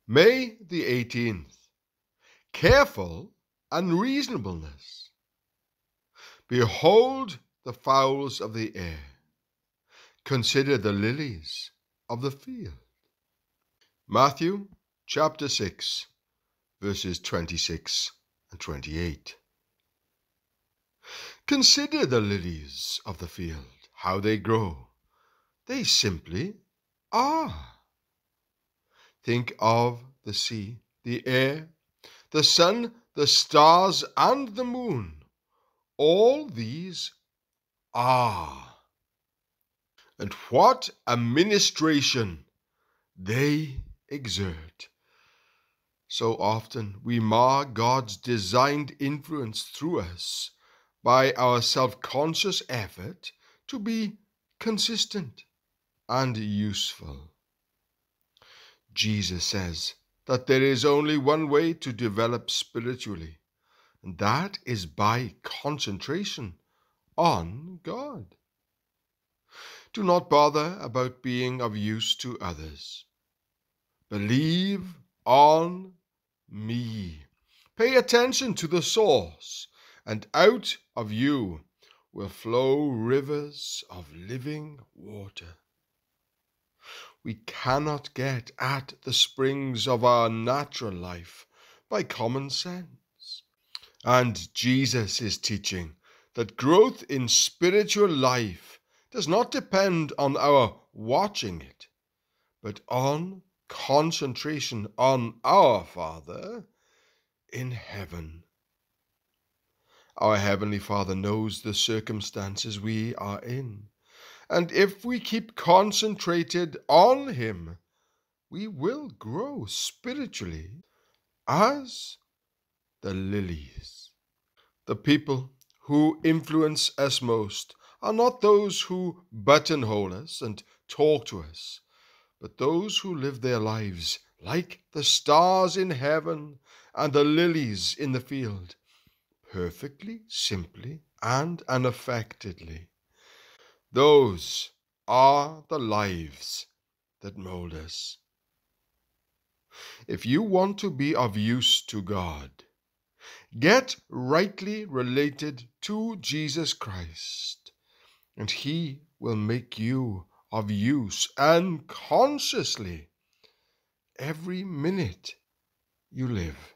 May the 18th. Careful and reasonableness. Behold the fowls of the air. Consider the lilies of the field. Matthew chapter 6, verses 26 and 28. Consider the lilies of the field, how they grow. They simply are. Think of the sea, the air, the sun, the stars, and the moon. All these are. And what administration they exert. So often we mar God's designed influence through us by our self-conscious effort to be consistent and useful. Jesus says that there is only one way to develop spiritually, and that is by concentration on God. Do not bother about being of use to others. Believe on me. Pay attention to the source, and out of you will flow rivers of living water. We cannot get at the springs of our natural life by common sense. And Jesus is teaching that growth in spiritual life does not depend on our watching it, but on concentration on our Father in heaven. Our Heavenly Father knows the circumstances we are in, and if we keep concentrated on Him, we will grow spiritually as the lilies. The people who influence us most are not those who buttonhole us and talk to us, but those who live their lives like the stars in heaven and the lilies in the field, perfectly, simply, and unaffectedly. Those are the lives that mold us. If you want to be of use to God, get rightly related to Jesus Christ, and He will make you of use unconsciously every minute you live.